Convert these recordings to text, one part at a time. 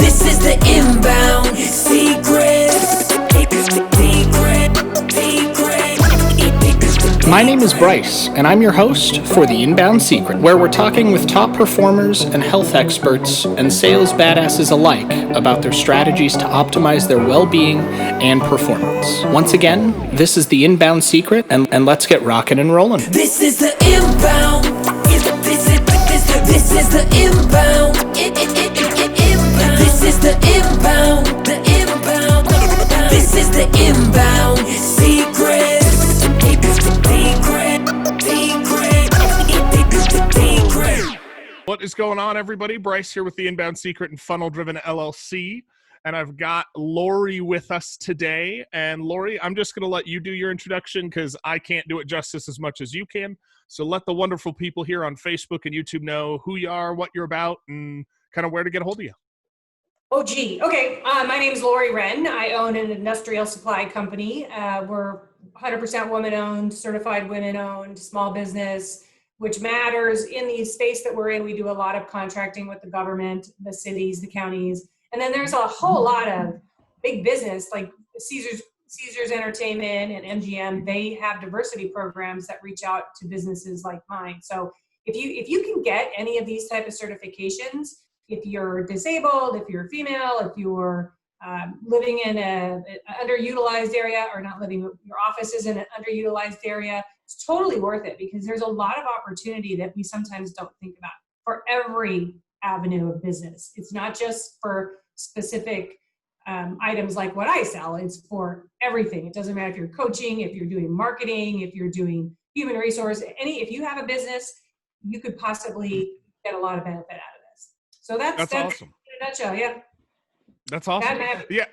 This is the Inbound Secret. My name is Bryce, and I'm your host for The Inbound Secret, where we're talking with top performers and health experts and sales badasses alike about their strategies to optimize their well-being and performance. Once again, this is The Inbound Secret, and let's get rocking and rolling. This is the Inbound. This is the Inbound. This is the Inbound. This is the Inbound Secret. What is going on, everybody? Bryce here with the Inbound Secret and Funnel Driven LLC. And I've got Lori with us today. And Lori, I'm just going to let you do your introduction because I can't do it justice as much as you can. So let the wonderful people here on Facebook and YouTube know who you are, what you're about, and kind of where to get a hold of you. Oh, gee. Okay. My name is Lori Rehn. I own an industrial supply company. We're 100% women-owned, certified women-owned, small business, which matters in the space that we're in. We do a lot of contracting with the government, the cities, the counties. And then there's a whole lot of big business like Caesars Entertainment and MGM. They have diversity programs that reach out to businesses like mine. So if you can get any of these type of certifications, if you're disabled, if you're female, if you're living in an underutilized area, or not living, your office is in an underutilized area, it's totally worth it because there's a lot of opportunity that we sometimes don't think about for every avenue of business. It's not just for specific items like what I sell, it's for everything. It doesn't matter if you're coaching, if you're doing marketing, if you're doing human resource, if you have a business, you could possibly get a lot of benefit out of this. So that's awesome. In a nutshell, yeah. That's awesome. Yeah.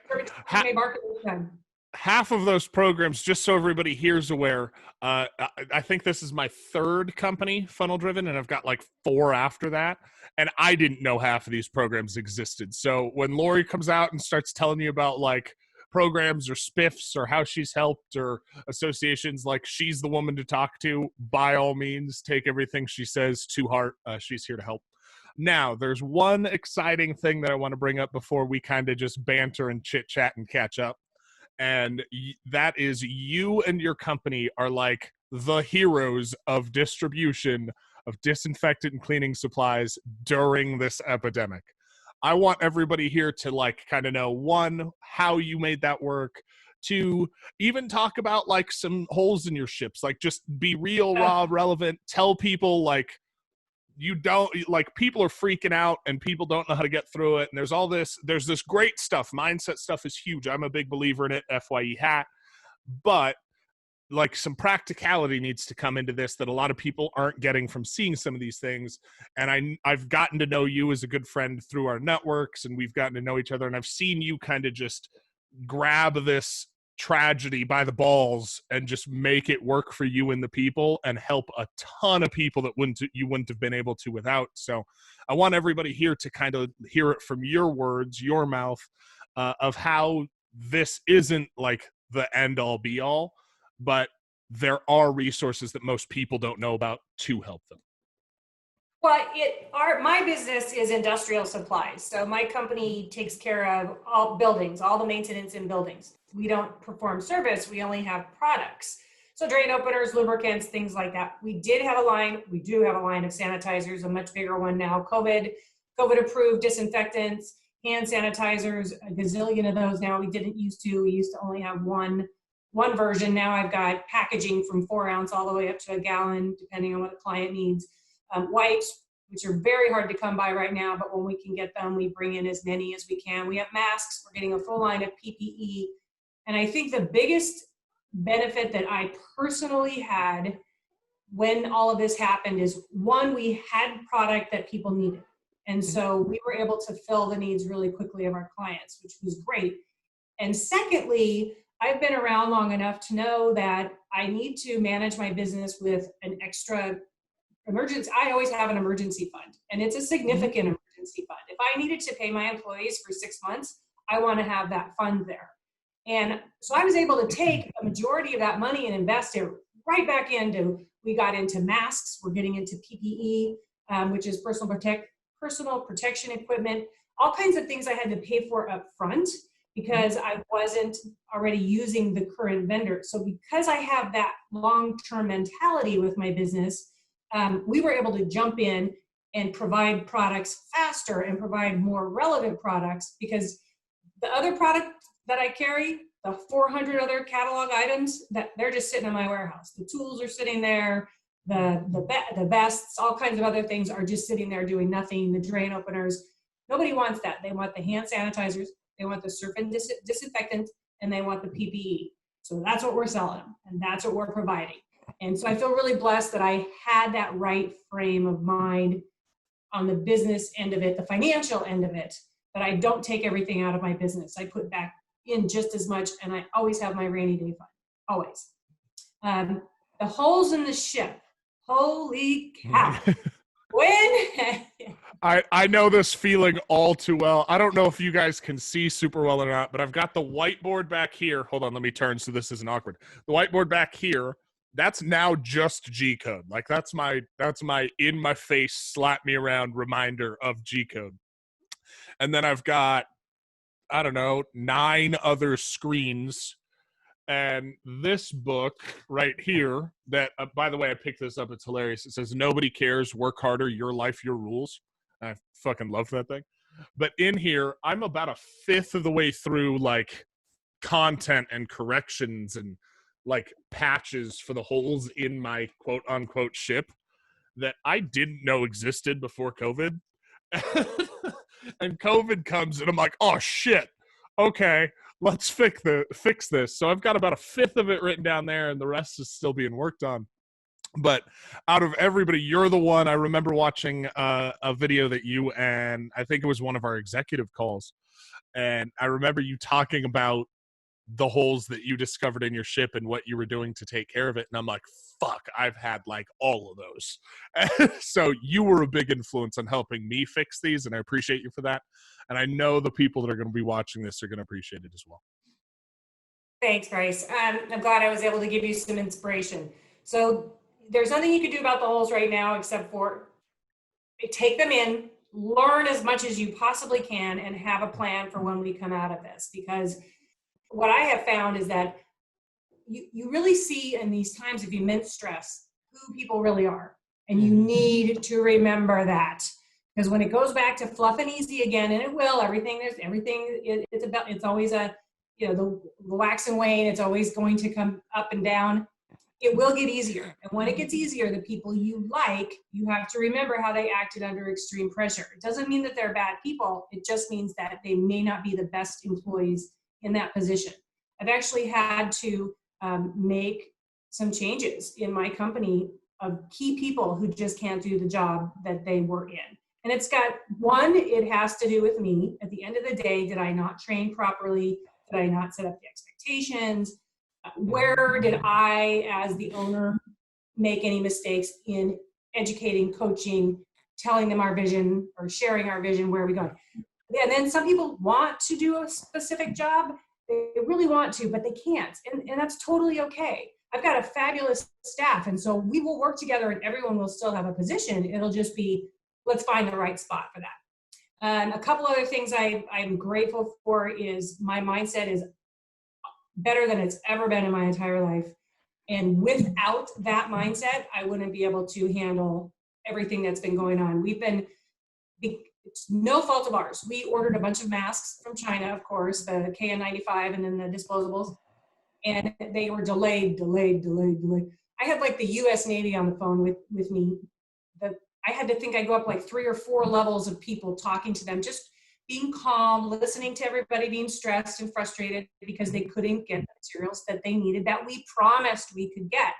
Half of those programs, just so everybody here's aware, I think this is my third company, Funnel Driven, and I've got like 4 after that. And I didn't know half of these programs existed. So when Lori comes out and starts telling you about like programs or spiffs or how she's helped or associations, like she's the woman to talk to, by all means, take everything she says to heart. She's here to help. Now, there's one exciting thing that I want to bring up before we kind of just banter and chit chat and catch up. And that is you and your company are like the heroes of distribution of disinfectant and cleaning supplies during this epidemic. I want everybody here to like kind of know, 1, how you made that work, 2, even talk about like some holes in your ships, like just be real, raw, relevant, tell people like, you don't, like, people are freaking out and people don't know how to get through it. And there's this great stuff. Mindset stuff is huge. I'm a big believer in it, FYE hat. But like some practicality needs to come into this that a lot of people aren't getting from seeing some of these things. And I've gotten to know you as a good friend through our networks, and we've gotten to know each other. And I've seen you kind of just grab this tragedy by the balls and just make it work for you and the people and help a ton of people that you wouldn't have been able to without. So I want everybody here to kind of hear it from your words, your mouth, of how this isn't like the end all be all, but there are resources that most people don't know about to help them. Well, my business is industrial supplies. So my company takes care of all buildings, all the maintenance in buildings. We don't perform service. We only have products. So drain openers, lubricants, things like that. We do have a line of sanitizers, a much bigger one now. COVID approved disinfectants, hand sanitizers, a gazillion of those now. We used to only have one version. Now I've got packaging from 4 ounce all the way up to a gallon, depending on what the client needs. Wipes, which are very hard to come by right now, but when we can get them, we bring in as many as we can. We have masks. We're getting a full line of PPE. And I think the biggest benefit that I personally had when all of this happened is, 1, we had product that people needed. And so we were able to fill the needs really quickly of our clients, which was great. And secondly, I've been around long enough to know that I need to manage my business with an extra emergency. I always have an emergency fund, and it's a significant emergency fund. If I needed to pay my employees for 6 months, I want to have that fund there. And so I was able to take a majority of that money and invest it right back we got into masks, we're getting into PPE, which is personal protection equipment. all kinds of things I had to pay for up front because I wasn't already using the current vendor. So because I have that long-term mentality with my business, we were able to jump in and provide products faster and provide more relevant products, because the other product that I carry, the 400 other catalog items, that they're just sitting in my warehouse. The tools are sitting there, the vests, all kinds of other things are just sitting there doing nothing. The drain openers, nobody wants that. They want the hand sanitizers, they want the surf and disinfectant, and they want the PPE. So that's what we're selling them, and that's what we're providing. And so I feel really blessed that I had that right frame of mind on the business end of it, the financial end of it, that I don't take everything out of my business. I put back in just as much, and I always have my rainy day fund, always. The holes in the ship, holy cow. When? I know this feeling all too well. I don't know if you guys can see super well or not, but I've got the whiteboard back here. Hold on, let me turn so this isn't awkward. The whiteboard back here, that's now just G code. Like that's my in my face, slap me around reminder of G code. And then I've got, I don't know, 9 other screens. And this book right here that, by the way, I picked this up. It's hilarious. It says, "Nobody cares. Work harder. Your life, your rules." I fucking love that thing. But in here, I'm about a fifth of the way through like content and corrections and like patches for the holes in my quote unquote ship that I didn't know existed before COVID. And COVID comes and I'm like, oh shit, okay, let's fix this. So I've got about a fifth of it written down there and the rest is still being worked on. But out of everybody, you're the one. I remember watching a video that you and I think it was one of our executive calls. And I remember you talking about the holes that you discovered in your ship and what you were doing to take care of it. And I'm like, fuck, I've had like all of those. So you were a big influence on helping me fix these. And I appreciate you for that. And I know the people that are going to be watching this are going to appreciate it as well. Thanks, Bryce. I'm glad I was able to give you some inspiration. So there's nothing you can do about the holes right now except for take them in, learn as much as you possibly can, and have a plan for when we come out of this. Because what I have found is that you really see in these times of immense stress who people really are. And you need to remember that. Because when it goes back to fluff and easy again, and it will, it's always a, the wax and wane, it's always going to come up and down. It will get easier. And when it gets easier, the people you like, you have to remember how they acted under extreme pressure. It doesn't mean that they're bad people. It just means that they may not be the best employees in that position. I've actually had to make some changes in my company of key people who just can't do the job that they were in. And it's got, one, it has to do with me. At the end of the day, did I not train properly? Did I not set up the expectations? Where did I, as the owner, make any mistakes in educating, coaching, telling them our vision, or sharing our vision, where are we going? And then some people want to do a specific job. They really want to, but they can't. And that's totally okay. I've got a fabulous staff. And so we will work together and everyone will still have a position. It'll just be, let's find the right spot for that. A couple other things I'm grateful for is my mindset is better than it's ever been in my entire life. And without that mindset, I wouldn't be able to handle everything that's been going on. It's no fault of ours. We ordered a bunch of masks from China, of course, the KN95 and then the disposables. And they were delayed. I had like the US Navy on the phone with me. I had to think I'd go up like 3 or 4 levels of people talking to them, just being calm, listening to everybody being stressed and frustrated because they couldn't get the materials that they needed that we promised we could get.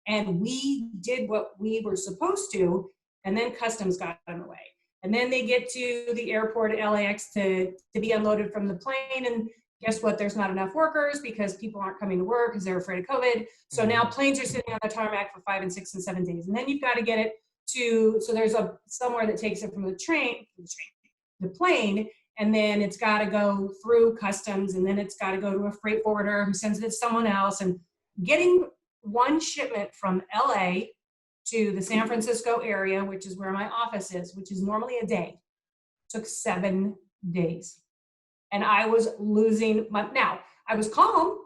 And we did what we were supposed to, and then customs got in the way. And then they get to the airport at LAX to be unloaded from the plane. And guess what? There's not enough workers because people aren't coming to work because they're afraid of COVID. So now planes are sitting on the tarmac for 5 and 6 and 7 days. And then you've got to get it to, so there's somewhere that takes it from the plane, and then it's got to go through customs, and then it's got to go to a freight forwarder who sends it to someone else. And getting one shipment from LA to the San Francisco area, which is where my office is, which is normally a day, took 7 days. And I was losing now I was calm,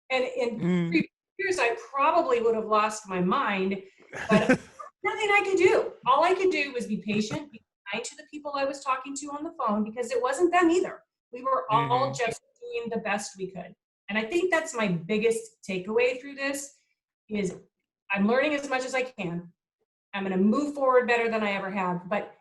and in previous years, I probably would have lost my mind, but nothing I could do. All I could do was be patient, be kind to the people I was talking to on the phone, because it wasn't them either. We were all just doing the best we could. And I think that's my biggest takeaway through this is I'm learning as much as I can. I'm going to move forward better than I ever have. But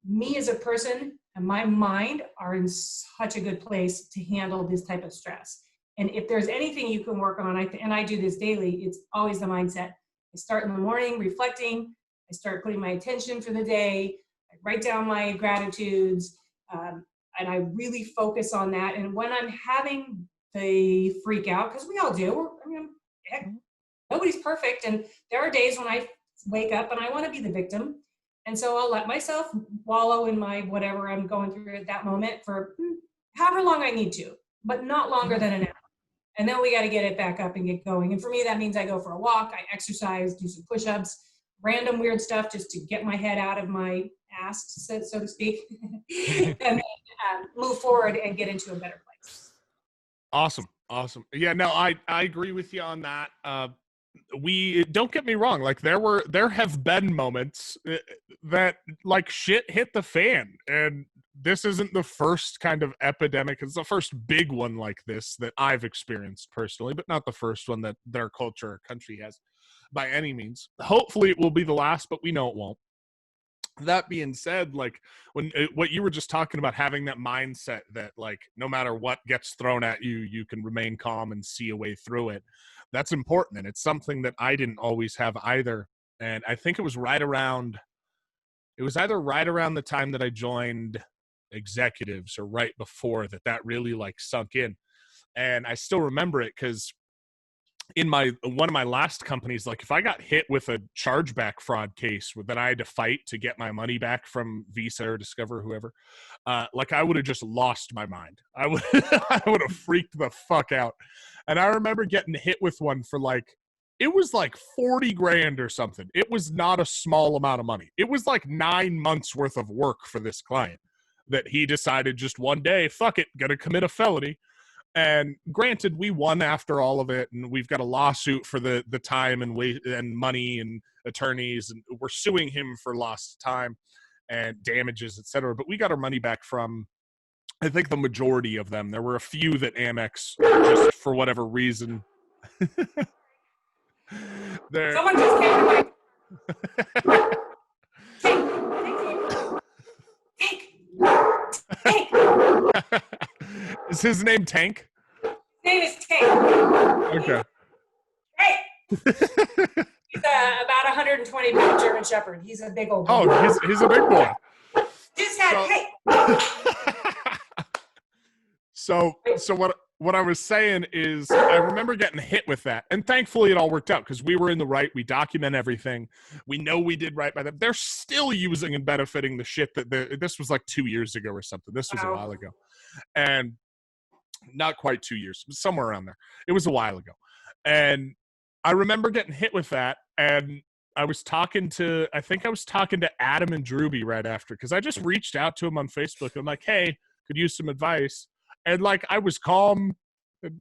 me as a person and my mind are in such a good place to handle this type of stress. And if there's anything you can work on, and I do this daily, it's always the mindset. I start in the morning reflecting. I start putting my attention for the day. I write down my gratitudes. And I really focus on that. And when I'm having the freak out, because we all do, heck, nobody's perfect. And there are days when I wake up and I want to be the victim. And so I'll let myself wallow in my whatever I'm going through at that moment for however long I need to, but not longer than an hour. And then we got to get it back up and get going. And for me, that means I go for a walk, I exercise, do some push-ups, random weird stuff just to get my head out of my ass, so to speak, and then move forward and get into a better place. Awesome. Yeah, no, I agree with you on that. We don't get me wrong, like there have been moments that like shit hit the fan, and this isn't the first kind of epidemic. It's the first big one like this that I've experienced personally, but not the first one that their culture or country has by any means. Hopefully it will be the last, but we know it won't. That being said, like what you were just talking about, having that mindset that like no matter what gets thrown at you, you can remain calm and see a way through it. That's important, and it's something that I didn't always have either. And I think it was either right around the time that I joined executives or right before that really like sunk in. And I still remember it because in one of my last companies, like if I got hit with a chargeback fraud case that I had to fight to get my money back from Visa or Discover, whoever, like I would have just lost my mind. I would have freaked the fuck out. And I remember getting hit with one for like, it was like 40 grand or something. It was not a small amount of money. It was like 9 months worth of work for this client that he decided just one day, fuck it, gonna commit a felony. And granted, we won after all of it, and we've got a lawsuit for the time and weight and money and attorneys, and we're suing him for lost time and damages, etc. But we got our money back from, I think, the majority of them. There were a few that Amex, just for whatever reason, Someone just came to my Tank. Is his name Tank? His name is Tank. Okay. Hey. He's about 120-pound German Shepherd. He's a big old boy. Oh, he's a big boy. Just had So what I was saying is I remember getting hit with that, and thankfully it all worked out because we were in the right. We document everything. We know we did right by them. They're still using and benefiting the shit that this was like 2 years ago or something. This was a while ago, and not quite 2 years, somewhere around there. It was a while ago, and I remember getting hit with that, and I think I was talking to Adam and Drewby right after, because I just reached out to him on Facebook. I'm like, hey, could use some advice. And like, I was calm and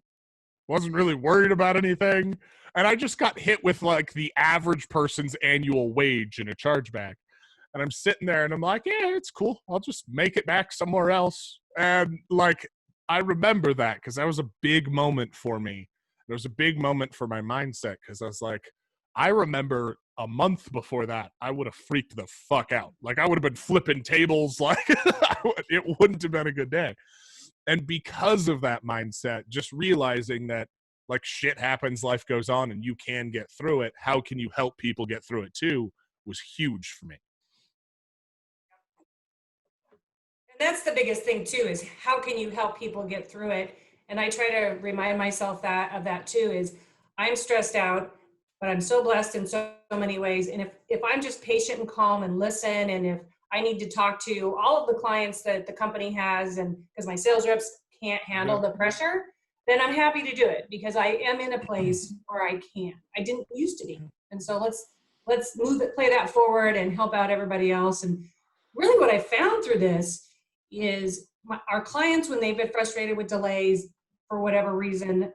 wasn't really worried about anything. And I just got hit with like the average person's annual wage in a chargeback. And I'm sitting there and I'm like, yeah, it's cool. I'll just make it back somewhere else. And like, I remember that because that was a big moment for me. It was a big moment for my mindset because I was like, I remember a month before that, I would have freaked the fuck out. Like I would have been flipping tables. Like it wouldn't have been a good day. And because of that mindset, just realizing that like shit happens, life goes on, and you can get through it. How can you help people get through it too? Was huge for me. And that's the biggest thing too, is how can you help people get through it? And I try to remind myself of that too, is I'm stressed out, but I'm so blessed in so many ways. And if I'm just patient and calm and listen, and if I need to talk to all of the clients that the company has, and because my sales reps can't handle the pressure, then I'm happy to do it because I am in a place where I can. I didn't used to be. And so let's play that forward and help out everybody else. And really what I found through this is our clients, when they've been frustrated with delays for whatever reason,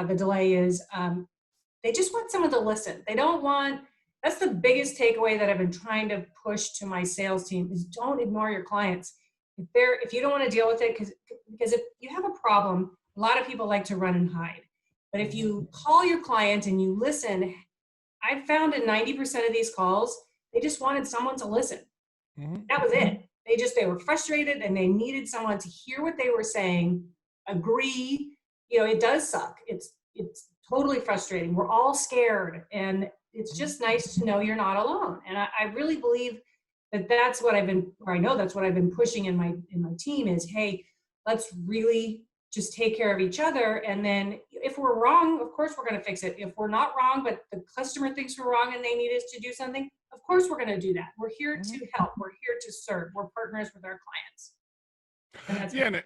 the delay is, they just want someone to listen. They don't want, that's the biggest takeaway that I've been trying to push to my sales team is don't ignore your clients. If you don't want to deal with it, because if you have a problem, a lot of people like to run and hide. But if you call your client and you listen, I found in 90% of these calls, they just wanted someone to listen. That was it. They were frustrated and they needed someone to hear what they were saying, agree. You know, it does suck. It's totally frustrating. We're all scared, and it's just nice to know you're not alone. And I really believe that's what I've been, or I know that's what I've been pushing in my team is, hey, let's really just take care of each other. And then if we're wrong, of course we're going to fix it. If we're not wrong, but the customer thinks we're wrong and they need us to do something, of course we're going to do that. We're here to help. We're here to serve. We're partners with our clients. And that's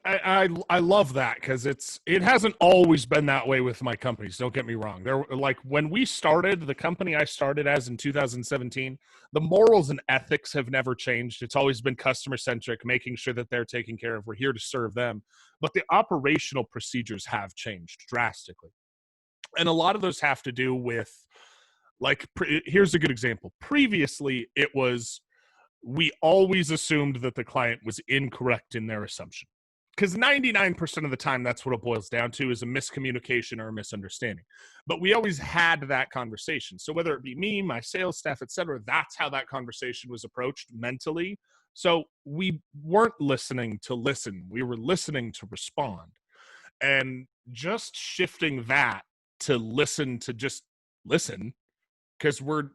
I love that because it hasn't always been that way with my companies. Don't get me wrong. There, like when we started the company I started as in 2017, the morals and ethics have never changed. It's always been customer centric, making sure that they're taken care of. We're here to serve them, but the operational procedures have changed drastically, and a lot of those have to do with here's a good example. Previously, it was we always assumed that the client was incorrect in their assumption. Because 99% of the time, that's what it boils down to is a miscommunication or a misunderstanding. But we always had that conversation. So whether it be me, my sales staff, et cetera, that's how that conversation was approached mentally. So we weren't listening to listen. We were listening to respond. And just shifting that to listen to just listen, because we're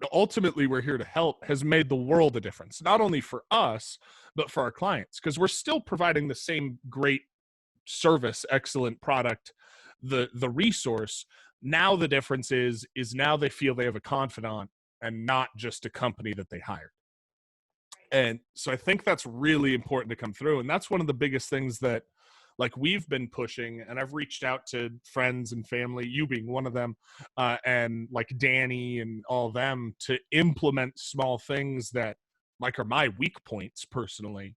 here to help, has made the world a difference, not only for us, but for our clients, because we're still providing the same great service, excellent product, the resource. Now the difference is now they feel they have a confidant and not just a company that they hired. And so I think that's really important to come through. And that's one of the biggest things that we've been pushing, and I've reached out to friends and family, you being one of them, and Danny and all of them, to implement small things that are my weak points personally,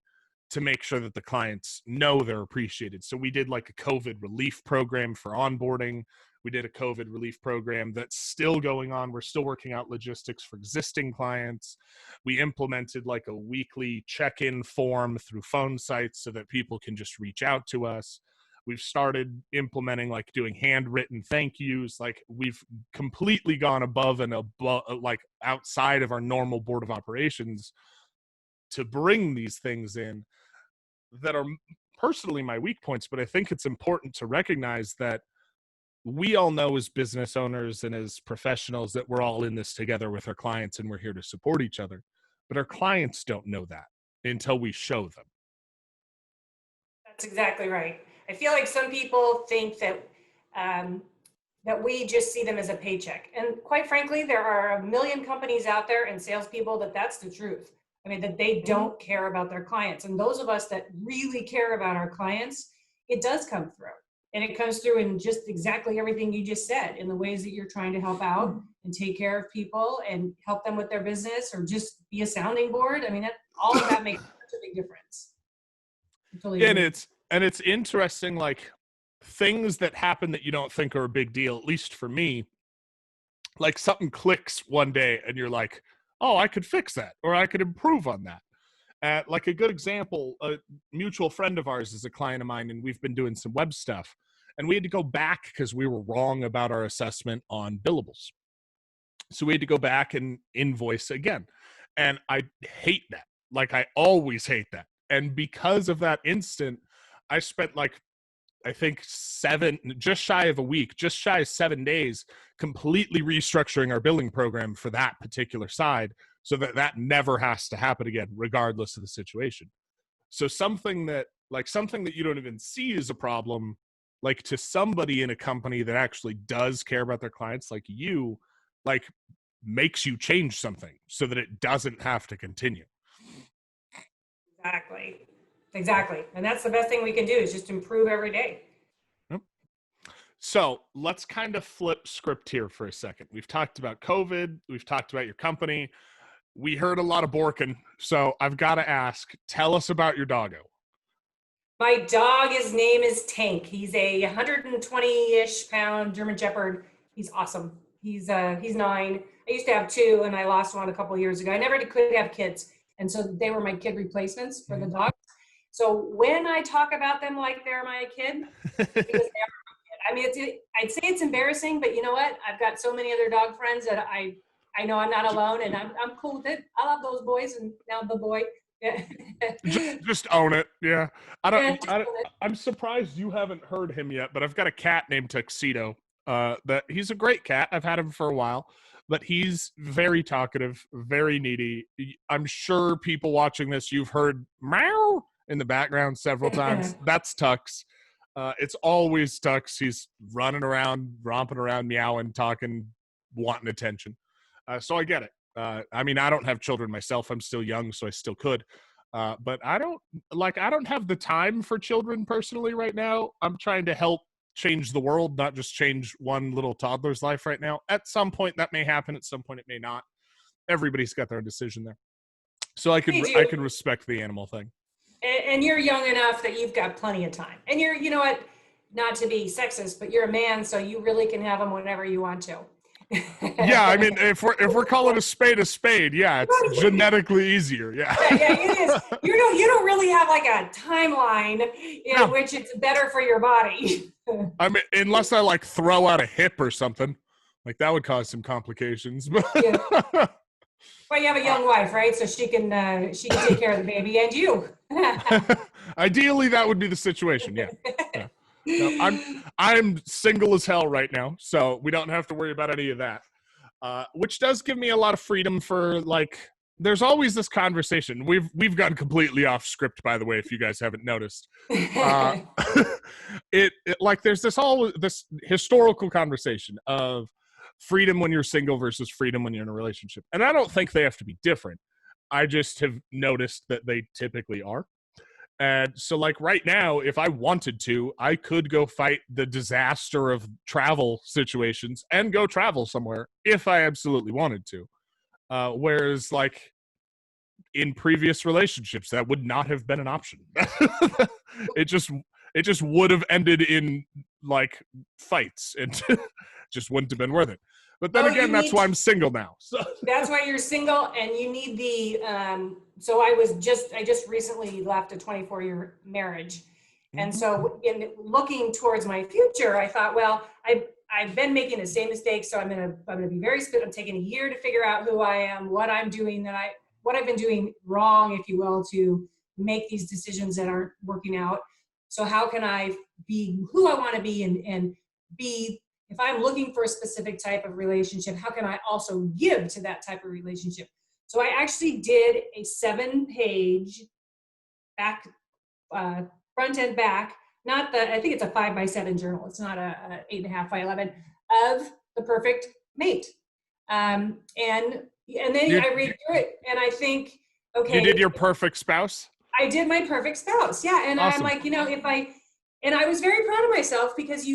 to make sure that the clients know they're appreciated. So we did a COVID relief program for onboarding. We did a COVID relief program that's still going on. We're still working out logistics for existing clients. We implemented a weekly check-in form through phone sites so that people can just reach out to us. We've started implementing doing handwritten thank yous. We've completely gone above and above, outside of our normal board of operations to bring these things in that are personally my weak points. But I think it's important to recognize that we all know as business owners and as professionals that we're all in this together with our clients and we're here to support each other. But our clients don't know that until we show them. That's exactly right. I feel like some people think that that we just see them as a paycheck. And quite frankly, there are a million companies out there and salespeople that's the truth. I mean, that they don't care about their clients. And those of us that really care about our clients, it does come through. And it comes through in just exactly everything you just said, in the ways that you're trying to help out and take care of people and help them with their business, or just be a sounding board. I mean, all of that makes such a big difference. Totally and it's interesting, things that happen that you don't think are a big deal, at least for me, something clicks one day and you're like, oh, I could fix that, or I could improve on that. A good example, a mutual friend of ours is a client of mine, and we've been doing some web stuff. And we had to go back because we were wrong about our assessment on billables. So we had to go back and invoice again. And I hate that. I always hate that. And because of that instant, I spent I think just shy of 7 days, completely restructuring our billing program for that particular side, so that never has to happen again, regardless of the situation. So something that you don't even see as a problem, to somebody in a company that actually does care about their clients, makes you change something so that it doesn't have to continue. Exactly. And that's the best thing we can do, is just improve every day. Yep. So let's kind of flip script here for a second. We've talked about COVID. We've talked about your company. We heard a lot of borking. So I've got to ask, tell us about your doggo. My dog, his name is Tank. He's a 120-ish pound German Shepherd. He's awesome. He's 9. I used to have 2, and I lost one a couple years ago. I never could have kids, and so they were my kid replacements for the dogs. So when I talk about them like they're my kid, because they are my kid. I mean, I'd say it's embarrassing, but you know what? I've got so many other dog friends that I know I'm not alone, and I'm cool with it. I love those boys, and now the boy. Just own it. Yeah. Yeah, I'm surprised you haven't heard him yet, but I've got a cat named Tuxedo. That he's a great cat. I've had him for a while, but he's very talkative, very needy. I'm sure people watching this, you've heard meow in the background several times. That's Tux. It's always Tux. He's running around, romping around, meowing, talking, wanting attention. So I get it. I mean, I don't have children myself. I'm still young, so I still could. But I don't have the time for children personally right now. I'm trying to help change the world, not just change one little toddler's life right now. At some point that may happen. At some point it may not. Everybody's got their own decision there. So I can respect the animal thing. And you're young enough that you've got plenty of time. And you know what, not to be sexist, but you're a man, so you really can have them whenever you want to. Yeah, I mean, if we're calling a spade, yeah, it's genetically easier. Yeah. Yeah, it is. You don't really have like a timeline in which it's better for your body. I mean, unless I like throw out a hip or something, like that would cause some complications. Yeah. Well, you have a young wife, right? So she can take care of the baby and you. Ideally, that would be the situation. Yeah. No, I'm single as hell right now, so we don't have to worry about any of that. Which does give me a lot of freedom for like. There's always this conversation. We've gone completely off script, by the way, if you guys haven't noticed. It like there's this historical conversation of freedom when you're single versus freedom when you're in a relationship, and I don't think they have to be different. I just have noticed that they typically are. And so like right now, if I wanted to, I could go fight the disaster of travel situations and go travel somewhere if I absolutely wanted to. Whereas like in previous relationships, that would not have been an option. It just would have ended in like fights and just wouldn't have been worth it. But then again, that's why I'm single now. So that's why you're single, and you need the. So I just recently left a 24-year marriage, and so in looking towards my future, I thought, well, I've been making the same mistakes, so I'm gonna be very split. I'm taking a year to figure out who I am, what I'm doing, what I've been doing wrong, if you will, to make these decisions that aren't working out. So how can I be who I want to be and be. If I'm looking for a specific type of relationship, how can I also give to that type of relationship? So I actually did a 7-page back, front and back, I think it's a 5x7 journal. It's not a 8.5 by 11 of the perfect mate. And then I read through it and I think, okay. You did your perfect spouse? I did my perfect spouse. Yeah. And awesome. I'm like, and I was very proud of myself because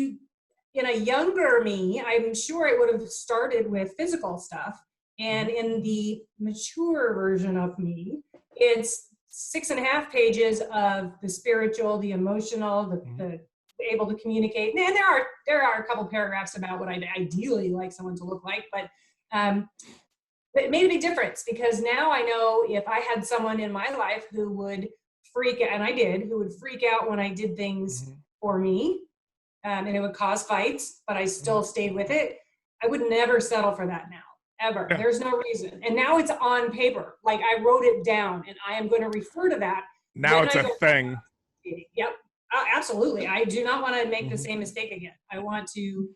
in a younger me, I'm sure it would have started with physical stuff. And in the mature version of me, it's 6.5 pages of the spiritual, the emotional, the able to communicate. And there are a couple paragraphs about what I'd ideally like someone to look like, but it made a big difference because now I know if I had someone in my life who would freak out, and I did, who would freak out when I did things for me, and it would cause fights, but I still stayed with it. I would never settle for that now, ever. Yeah. There's no reason. And now it's on paper. Like I wrote it down and I am going to refer to that. Now it's a thing. Yep, absolutely. I do not want to make the same mistake again. I want to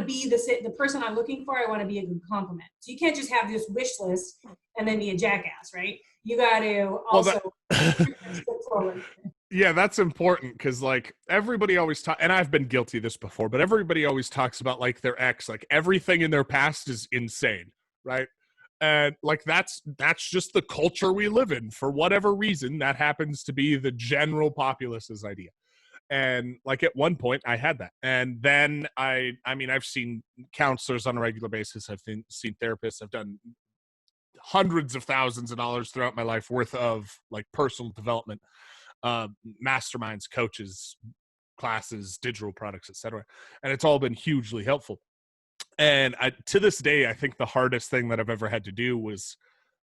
be the person I'm looking for. I want to be a good compliment. So you can't just have this wish list and then be a jackass, right? You got to also look forward. Yeah, that's important because like everybody always talks, and I've been guilty of this before, but everybody always talks about like their ex, like everything in their past is insane, right? And like that's just the culture we live in. For whatever reason, that happens to be the general populace's idea. And like at one point I had that. And then I mean, I've seen counselors on a regular basis. I've seen therapists. I've done hundreds of thousands of dollars throughout my life worth of like personal development. masterminds, coaches, classes, digital products, etc. And it's all been hugely helpful. And to this day, I think the hardest thing that I've ever had to do was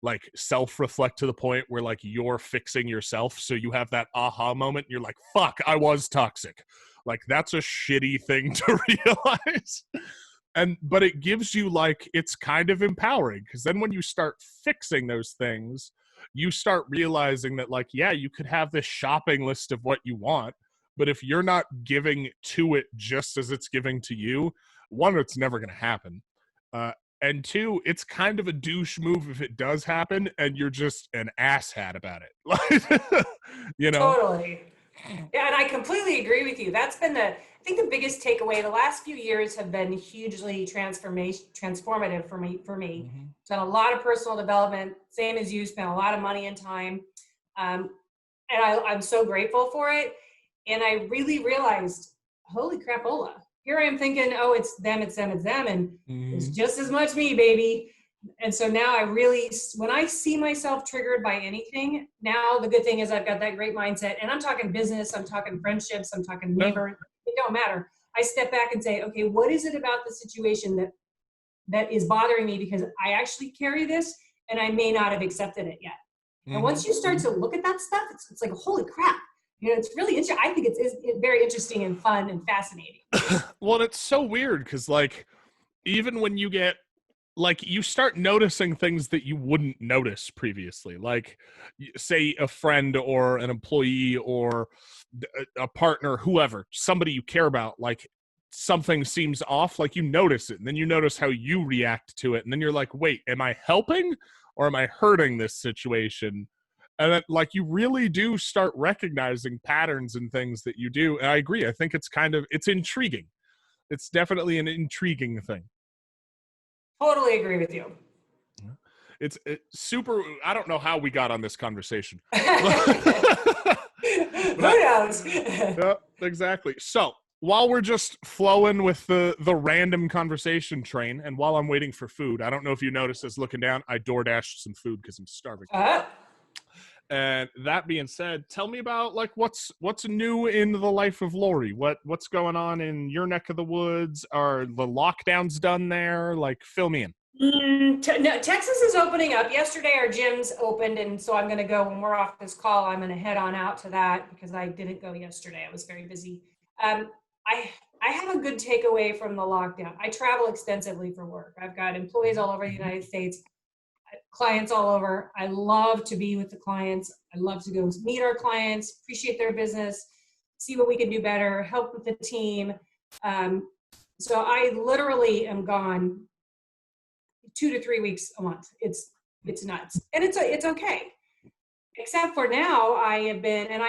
like self-reflect to the point where like you're fixing yourself. So you have that aha moment. And you're like, fuck, I was toxic. Like that's a shitty thing to realize. But it gives you like, it's kind of empowering because then when you start fixing those things, you start realizing that like, yeah, you could have this shopping list of what you want, but if you're not giving to it just as it's giving to you, one, it's never going to happen. And two, it's kind of a douche move if it does happen and you're just an asshat about it. You know? Totally. Yeah, and I completely agree with you. That's been I think the biggest takeaway. The last few years have been hugely transformative for me. Mm-hmm. Done a lot of personal development, same as you, spent a lot of money and time. And I'm so grateful for it. And I really realized, holy crapola. Here I am thinking, oh, it's them. And it's just as much me, baby. And so now I really, when I see myself triggered by anything, now the good thing is I've got that great mindset. And I'm talking business, I'm talking friendships, I'm talking neighbor. It don't matter. I step back and say, okay, what is it about the situation that is bothering me because I actually carry this and I may not have accepted it yet. Mm-hmm. And once you start to look at that stuff, it's like, holy crap. You know, it's really interesting. I think it's very interesting and fun and fascinating. Well, it's so weird because like, even when you get, like you start noticing things that you wouldn't notice previously, like say a friend or an employee or a partner, whoever, somebody you care about, like something seems off, like you notice it and then you notice how you react to it. And then you're like, wait, am I helping or am I hurting this situation? And then like you really do start recognizing patterns and things that you do. And I agree. I think it's intriguing. It's definitely an intriguing thing. Totally agree with you. It's super. I don't know how we got on this conversation. Who knows? Yeah, exactly. So while we're just flowing with the random conversation train, and while I'm waiting for food, I don't know if you noticed as looking down, I DoorDashed some food because I'm starving. And that being said, tell me about like what's new in the life of Lori. What's going on in your neck of the woods? Are the lockdowns done there? Like, fill me in. No, Texas is opening up. Yesterday our gyms opened, and so I'm going to go when we're off this call. I'm going to head on out to that because I didn't go yesterday. I was very busy. I have a good takeaway from the lockdown. I travel extensively for work. I've got employees all over the United States. Clients all over. I love to be with the clients. I love to go meet our clients, appreciate their business, see what we can do better, help with the team. So I literally am gone 2 to 3 weeks a month. It's nuts. And it's okay. Except for now I have been, and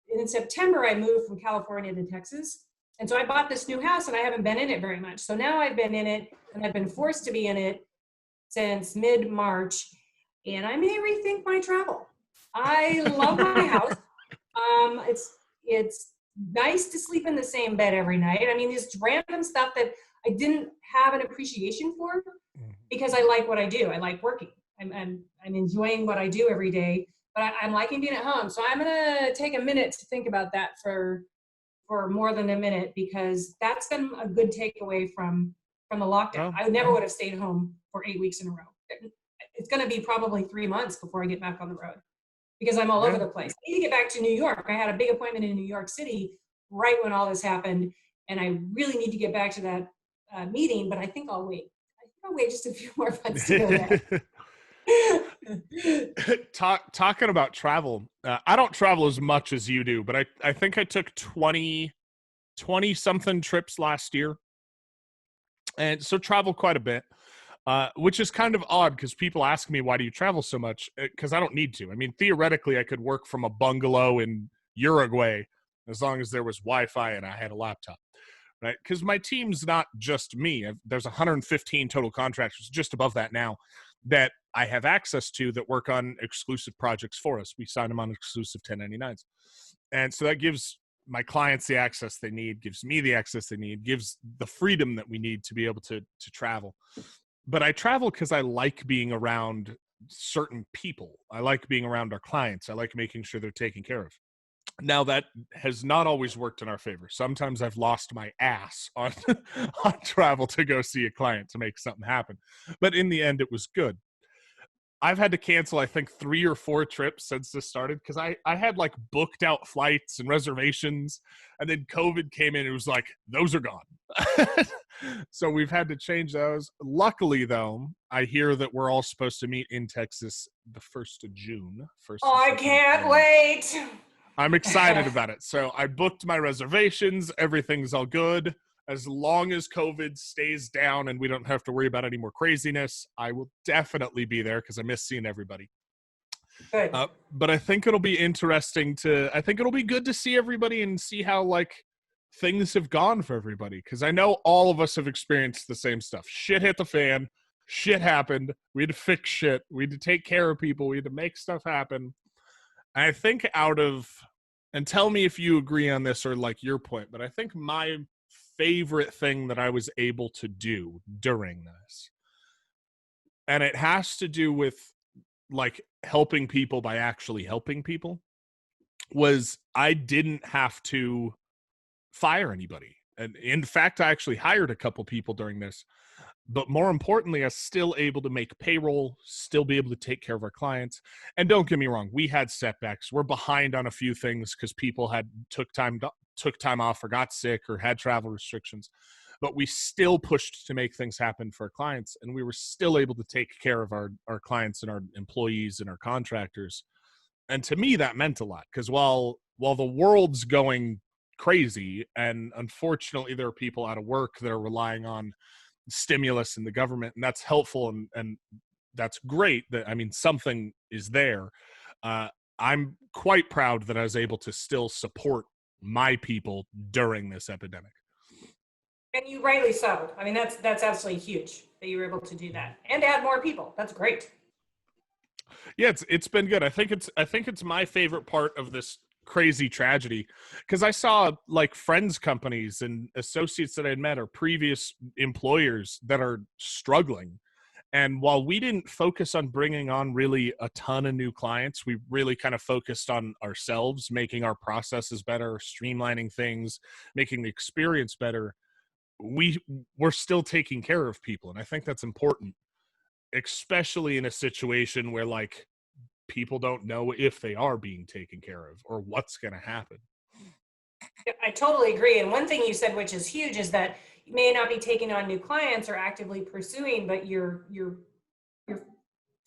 in September, I moved from California to Texas. And so I bought this new house and I haven't been in it very much. So now I've been in it and I've been forced to be in it since mid-March, and I may rethink my travel. I love my house. It's nice to sleep in the same bed every night. I mean, this random stuff that I didn't have an appreciation for because I like what I do. I like working. I'm enjoying what I do every day, but I'm liking being at home. So I'm gonna take a minute to think about that for more than a minute because that's been a good takeaway from the lockdown. I never would have stayed home for 8 weeks in a row. It's going to be probably 3 months before I get back on the road because I'm all over the place. I need to get back to New York. I had a big appointment in New York City right when all this happened, and I really need to get back to that meeting, but I think I'll wait. I'll wait just a few more months to go there. Talking about travel, I don't travel as much as you do, but I think I took 20 something trips last year. And so travel quite a bit, which is kind of odd because people ask me, why do you travel so much? Because I don't need to. I mean, theoretically, I could work from a bungalow in Uruguay as long as there was Wi-Fi and I had a laptop, right? Because my team's not just me. There's 115 total contractors just above that now that I have access to that work on exclusive projects for us. We sign them on exclusive 1099s. And so that gives my clients the access they need, gives me the access they need, gives the freedom that we need to be able to travel. But I travel because I like being around certain people. I like being around our clients. I like making sure they're taken care of. Now, that has not always worked in our favor. Sometimes I've lost my ass on, on travel to go see a client to make something happen. But in the end, it was good. I've had to cancel, I think, 3 or 4 trips since this started because I had like booked out flights and reservations, and then COVID came in. It was like, those are gone. So we've had to change those. Luckily, though, I hear that we're all supposed to meet in Texas the 1st of June. Oh, I can't wait. I'm excited about it. So I booked my reservations. Everything's all good. As long as COVID stays down and we don't have to worry about any more craziness, I will definitely be there because I miss seeing everybody. Good. But I think it'll be interesting I think it'll be good to see everybody and see how like things have gone for everybody. Because I know all of us have experienced the same stuff. Shit hit the fan. Shit happened. We had to fix shit. We had to take care of people. We had to make stuff happen. And I think and tell me if you agree on this or like your point, but I think my favorite thing that I was able to do during this, and it has to do with like helping people by actually helping people, was I didn't have to fire anybody. And in fact, I actually hired a couple people during this, but more importantly, I was still able to make payroll, still be able to take care of our clients. And don't get me wrong, we had setbacks. We're behind on a few things because people took time off or got sick or had travel restrictions, but we still pushed to make things happen for our clients. And we were still able to take care of our clients and our employees and our contractors. And to me, that meant a lot because while the world's going crazy, and unfortunately there are people out of work that are relying on stimulus in the government, and that's helpful and that's great that, I mean, something is there. I'm quite proud that I was able to still support my people during this epidemic. And you rightly so. I mean, that's absolutely huge that you were able to do that and add more people. That's great. Yeah, it's been good. I think it's my favorite part of this crazy tragedy because I saw like friends companies and associates that I had met or previous employers that are struggling. And while we didn't focus on bringing on really a ton of new clients, we really kind of focused on ourselves, making our processes better, streamlining things, making the experience better. We're still taking care of people. And I think that's important, especially in a situation where like people don't know if they are being taken care of or what's going to happen. I totally agree. And one thing you said, which is huge, is that you may not be taking on new clients or actively pursuing, but you're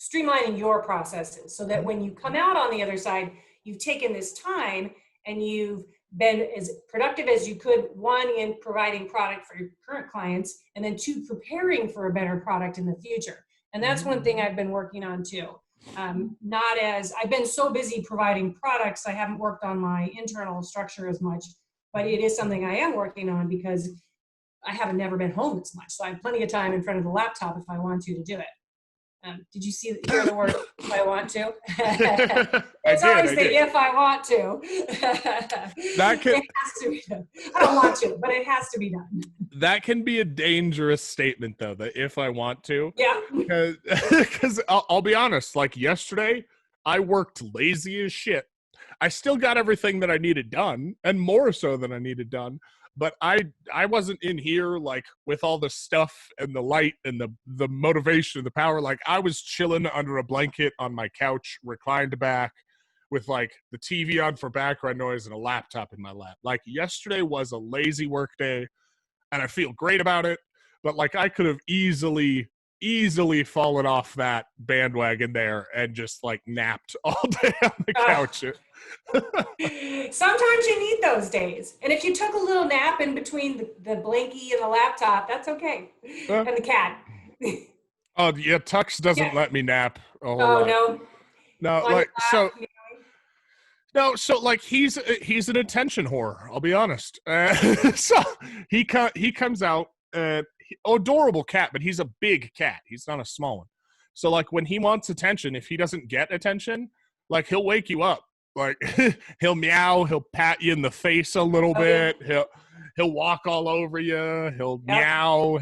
streamlining your processes so that when you come out on the other side, you've taken this time and you've been as productive as you could, one, in providing product for your current clients, and then two, preparing for a better product in the future. And that's one thing I've been working on too. I've been so busy providing products, I haven't worked on my internal structure as much, but it is something I am working on because I haven't never been home as much. So I have plenty of time in front of the laptop if I want to do it. Did you hear the word if I want to? It's always the if I want to. It has to be done. I don't want to, but it has to be done. That can be a dangerous statement, though, the if I want to. Yeah. Because I'll be honest, like yesterday, I worked lazy as shit. I still got everything that I needed done, and more so than I needed done. But I wasn't in here like with all the stuff and the light and the motivation and the power. Like I was chilling under a blanket on my couch, reclined back with like the TV on for background noise and a laptop in my lap. Like yesterday was a lazy work day and I feel great about it. But like I could have easily fallen off that bandwagon there and just like napped all day on the couch. Sometimes you need those days. And if you took a little nap in between the blankie and the laptop, that's okay. And the cat. Oh yeah, Tux doesn't let me nap a whole lot. No, like so. No, so like he's an attention whore. I'll be honest. So he comes out. Adorable cat, but he's a big cat. He's not a small one. So like when he wants attention, if he doesn't get attention, like he'll wake you up. Like he'll meow, he'll pat you in the face a little bit. He'll walk all over you. He'll meow.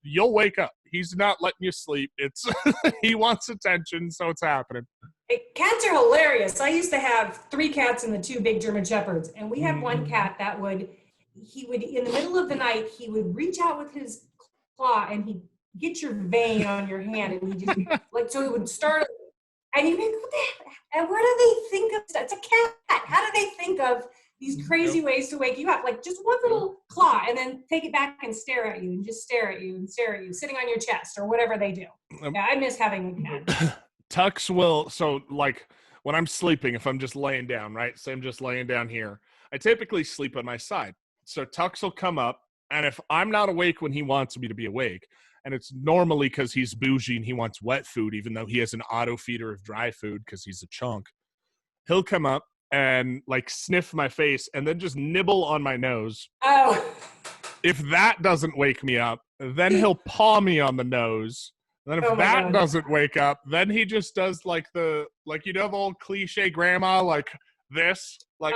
You'll wake up. He's not letting you sleep. It's he wants attention, so it's happening. Hey, cats are hilarious. I used to have 3 cats and the 2 big German Shepherds, and we had one cat that he would in the middle of the night, he would reach out with his claw and he'd get your vein on your hand, and he just like, so he would start, and you think, what the heck? And where do they think of, it's a cat. How do they think of these crazy ways to wake you up? Like just one little claw and then take it back and stare at you and just stare at you and stare at you, sitting on your chest or whatever they do. Yeah, I miss having a cat. Tux will, so like when I'm sleeping, if I'm just laying down, right? So I'm just laying down here. I typically sleep on my side. So Tux will come up, and if I'm not awake when he wants me to be awake, and it's normally because he's bougie and he wants wet food, even though he has an auto feeder of dry food because he's a chunk, he'll come up and like sniff my face and then just nibble on my nose. Oh. If that doesn't wake me up, then he'll paw me on the nose. Then if that doesn't wake up, then he just does like the old cliche grandma, like this, like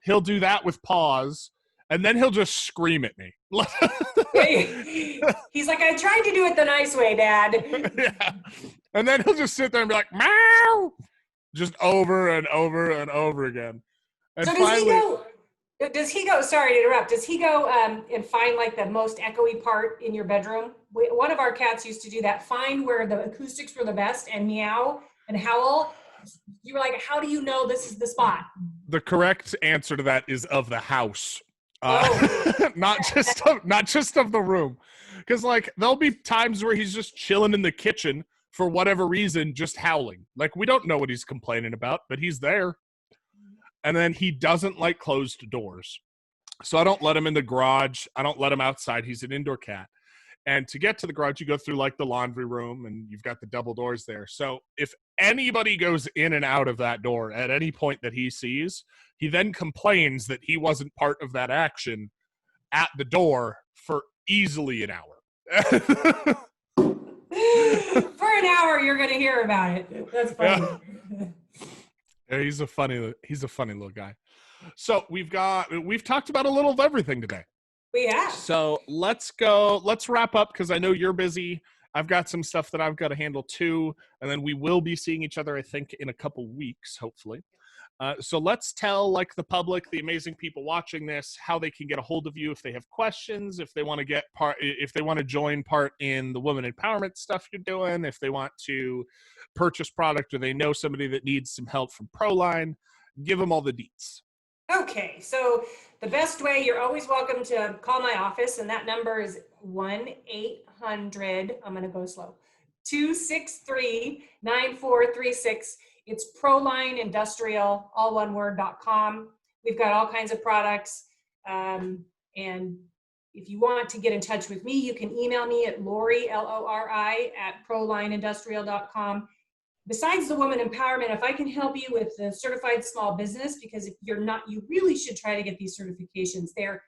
he'll do that with paws, and then he'll just scream at me. He's like, I tried to do it the nice way, Dad. Yeah. And then he'll just sit there and be like, meow, just over and over and over again. And so does he go, sorry to interrupt, does he go and find like the most echoey part in your bedroom? One of our cats used to do that, find where the acoustics were the best and meow and howl. You were like, how do you know this is the spot? The correct answer to that is of the house. Not just of the room. Because like there'll be times where he's just chilling in the kitchen for whatever reason, just howling. Like we don't know what he's complaining about, but he's there. And then he doesn't like closed doors. So I don't let him in the garage. I don't let him outside. He's an indoor cat. And to get to the garage, you go through like the laundry room and you've got the double doors there. So if anybody goes in and out of that door at any point that he sees, he then complains that he wasn't part of that action at the door for easily an hour. For an hour, you're going to hear about it. That's funny. Yeah, he's a funny little guy. So we've talked about a little of everything today. We have. So let's wrap up because I know you're busy. I've got some stuff that I've got to handle too. And then we will be seeing each other, I think, in a couple weeks, hopefully. So let's tell like the public, the amazing people watching this, how they can get a hold of you if they have questions, if they want to join part in the women empowerment stuff you're doing, if they want to purchase product or they know somebody that needs some help from Proline. Give them all the deets. Okay, so the best way, you're always welcome to call my office, and that number is 1-800, I'm going to go slow, 263-9436. It's Proline Industrial, all one word.com. We've got all kinds of products. And if you want to get in touch with me, you can email me at Lori, Lori, at prolineindustrial.com. Besides the woman empowerment, if I can help you with the certified small business, because if you're not, you really should try to get these certifications. They're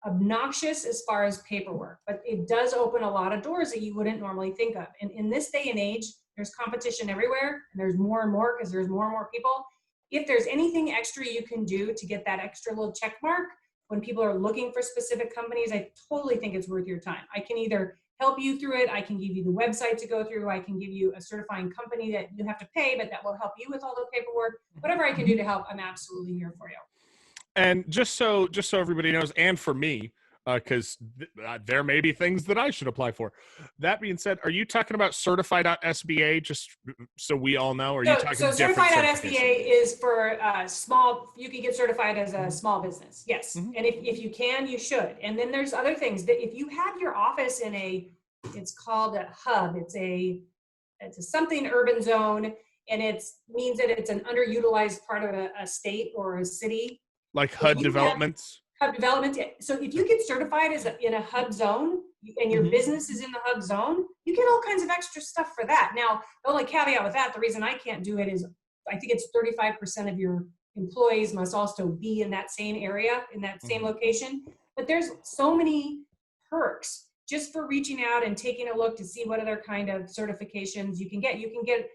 obnoxious as far as paperwork, but it does open a lot of doors that you wouldn't normally think of. And in this day and age, there's competition everywhere, and there's more and more because there's more and more people. If there's anything extra you can do to get that extra little check mark when people are looking for specific companies, I totally think it's worth your time. I can either help you through it, I can give you the website to go through, I can give you a certifying company that you have to pay, but that will help you with all the paperwork. Whatever I can do to help, I'm absolutely here for you. And just so everybody knows, and for me, because there may be things that I should apply for. That being said, are you talking about certified.sba, just so we all know? Or are you talking so certified.sba is for small, you can get certified as a small business. Yes. Mm-hmm. And if you can, you should. And then there's other things that if you have your office in it's called a hub. It's a something urban zone, and it means that it's an underutilized part of a state or a city. Like HUD developments. Hub development. So if you get certified in a HUBZone and your business is in the HUBZone, you get all kinds of extra stuff for that. Now, the only caveat with that, the reason I can't do it is I think it's 35% of your employees must also be in that same area, in that same location. But there's so many perks just for reaching out and taking a look to see what other kind of certifications you can get. You can get,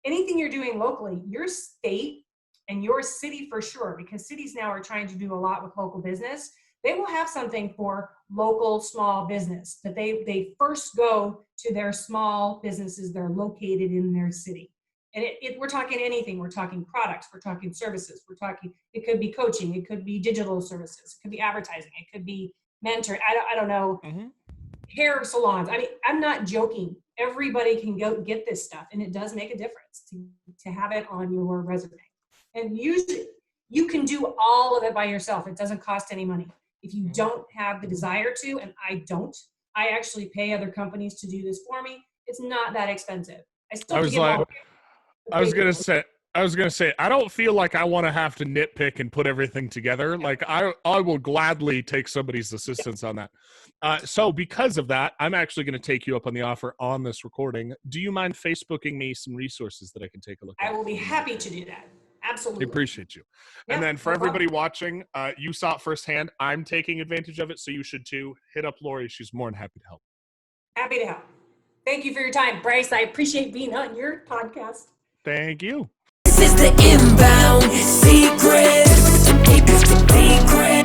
anything you're doing locally, your state and your city for sure, because cities now are trying to do a lot with local business. They will have something for local small business that they first go to their small businesses that are located in their city. And we're talking anything. We're talking products. We're talking services. It could be coaching. It could be digital services. It could be advertising. It could be mentoring. I don't know. Hair salons. I mean, I'm not joking. Everybody can go get this stuff, and it does make a difference to have it on your resume. And usually you can do all of it by yourself. It doesn't cost any money. If you don't have the desire to, and I don't, I actually pay other companies to do this for me. It's not that expensive. I was gonna say, I don't feel like I want to have to nitpick and put everything together. Like I will gladly take somebody's assistance on that. So because of that, I'm actually going to take you up on the offer on this recording. Do you mind Facebooking me some resources that I can take a look at? I will be happy to do that. Absolutely. I appreciate you. Yep, And then for no problem. everybody watching, you saw it firsthand. I'm taking advantage of it, so you should too. Hit up Lori. She's more than happy to help. Happy to help. Thank you for your time, Bryce. I appreciate being on your podcast. Thank you. This is the inbound secret. Secret.